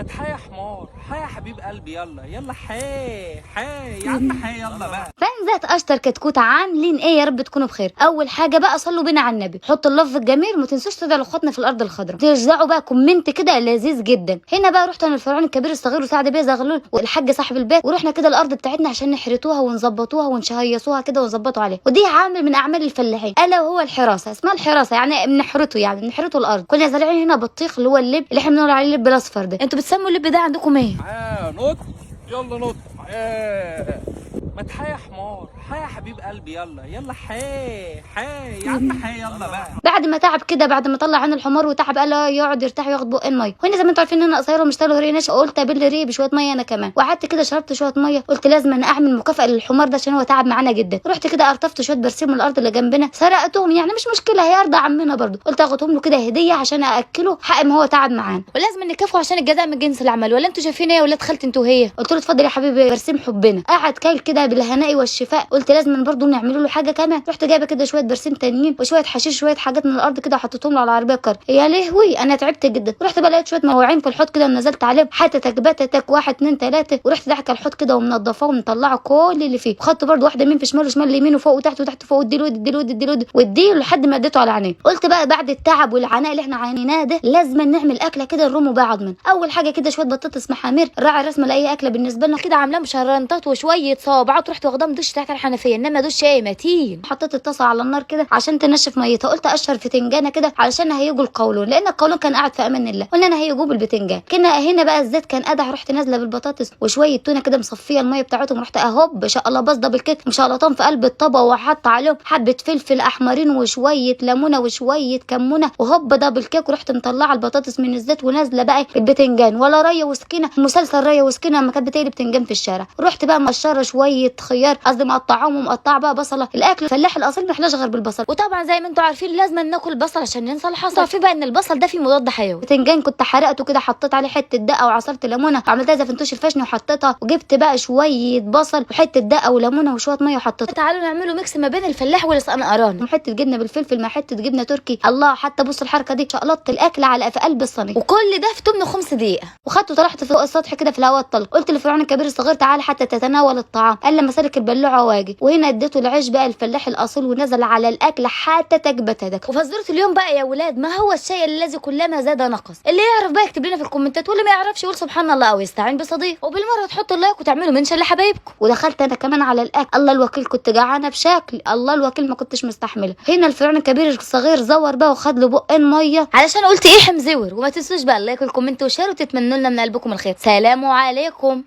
ما تحيا حمار، حيا حبيب قلبي، يلا يلا حي يا عم حي يلا بقى. فان ذات اشطر كتكوت عاملين ايه؟ يا رب تكونوا بخير. اول حاجه بقى صلوا بينا على النبي، حطوا اللفظ الجميل وما تنسوش تدعوا لاخواتنا في الارض الخضراء، ترجعوا بقى كومنت كده لذيذ جدا. هنا بقى رحت انا الفرعون الكبير الصغير وسعد بيه زغلول والحاج صاحب البيت، ورحنا كده الارض بتاعتنا عشان نحرتوها ونظبطوها ونشهيصوها كده ونظبطوا عليها، ودي عامل من اعمال الفلاحين الا وهو الحراسه. اسمها الحراسه يعني بنحرته، يعني بنحرته الارض. كنا زارعين هنا بطيخ اللي هو اللب اللي احنا بنقول عليه اللب الاصفر ده. انتوا بتسموا اللب ده عندكم ايه؟ نط يلا نط. ما تحيا حمار، حيا حبيب قلبي، يلا يلا حي يا عم حي يلا بقى. بعد ما تعب كده، بعد ما طلع عن الحمار وتعب، قال يقعد يرتاح وياخد بقين ميه. وهنا زي ما انتوا عارفين ان انا قصيره ومش طايله ريق ناشف، قلت ابل ريق بشويه ميه انا كمان، وقعدت كده شربت شويه ميه. قلت لازم انا اعمل مكافاه للحمار ده عشان هو تعب معانا جدا. رحت كده قرطفت شويه برسيم من الارض اللي جنبنا، سرقتهم يعني مش مشكله، هيرضى عمنا برضه. قلت اخدهم له كده هديه عشان ااكله حق ما هو تعب معانا، ولازم نكافئه عشان الجزاء من جنس العمل. ولا انتوا شايفين ايه يا ولاد خالتي انتوا وهي؟ قلت له اتفضل يا حبيبي برسيم حبنا. قعد كايل كده بالهناء والشفاء. قلت لازم برضه نعمل له حاجه كمان. رحت جايبه كده شويه برسيم تانيين وشويه حشيش شويه حاجات من الارض كده وحطيتهم له على العربيه كار. يا لهوي انا تعبت جدا. رحت بقى لقيت شويه مواعين في الحوض كده ونزلت عليهم حتتك بتتك 1 2 3، ورحت ضحك الحوض كده ومنضفاه ومطلعه كل اللي فيه، وخدت برضه واحده يمين في شمال وشمال يمين وفوق وتحت وتحت وفوق، اديله لحد ما اديته على عينيه. قلت بقى بعد التعب والعناء اللي احنا عانيناه ده لازم نعمل اكله كده نروم بقى عضمنا. اول حاجه كده شويه بطاطس محامير، راعي الرسمه لاي اكله بالنسبه لنا كده، عاملاه مشرنطات وشويه صوابعات. رحت واخداهم دش تحت الحنفيه، انما دش ايه متين. حطيت الطاسه على النار كده عشان تنشف ميتها. قلت اشهر فتنجانه كده علشان هيجوا القولون، لان القولون كان قاعد في امان الله. قلنا انا هيجوا بالبتنجان. كنا هنا بقى الزيت كان قدح، رحت نازله بالبطاطس وشويه تونه كده مصفيه الميه بتاعتهم، رحت اهوب ما شاء الله باص دبل كيك مشلطهم في قلب الطبق، وحط عليهم حبه فلفل احمرين وشويه ليمونه وشويه كمونه، وهوب دبل كيك. ورحت مطلعه البطاطس من الزيت ونازله بقى البتنجان، ولا ريه وسكينه، مسلسل ريه وسكينه لما كانت بتقلي بتنجان في الشارع. رحت بقى مقشره شويه خيار، قصدي مقطعاهم ومقطعه بقى بصله. الاكل الفلاح الاصيل ما احلاش غير بالبصل، وطبعا زي ما انتوا عارفين لازم ناكل بصل عشان ننسى الحصى. في بقى ان البصل ده فيه مضاد حيوي. بتنجان كنت حرقته كده، حطيت عليه حته دقه وعصرت ليمونه وعملتها زي فنتوش الفشني وحطيتها، وجبت بقى شويه بصل وحته دقه وليمونه وشويه ميه وحطيتها. تعالوا نعملوا ميكس ما بين الفلاح والاسقنقران، وحته جبنه بالفلفل مع حته جبنه تركي. الله، حتى بص الحركه دي، شقلطت الاكل على في قلب الصينيه، وكل ده في 8 دقيقه. وخدته طلعت فوق السطح كده في الهواء الطلق. قلت لفرعون الكبير الصغير تعالى حتى تتناول الطعام. قال لما سلك البلوعه واجي. وهنا اديته العيش بقى الفلاح الاصيل ونزل على الاكل حتى تكبتك. وفزوره اليوم بقى يا ولاد، ما هو الشيء الذي كلما زاد نقص؟ اللي يعرف بقى يكتب لنا في الكومنتات، واللي ما يعرفش يقول سبحان الله او يستعين بصديق. وبالمره تحطوا اللايك وتعملوا منشن لحبايبكم. ودخلت انا كمان على الاكل. الله الوكيل كنت جعانه بشكل، الله الوكيل ما كنتش مستحمله. هنا الفرعون الكبير الصغير زور بقى وخد له بقين ميه علشان قلت ايه حمزور. وما تنسوش بقى اللايك والكومنت والشير، وتتمنوا لنا من قلبكم الخير. سلام عليكم.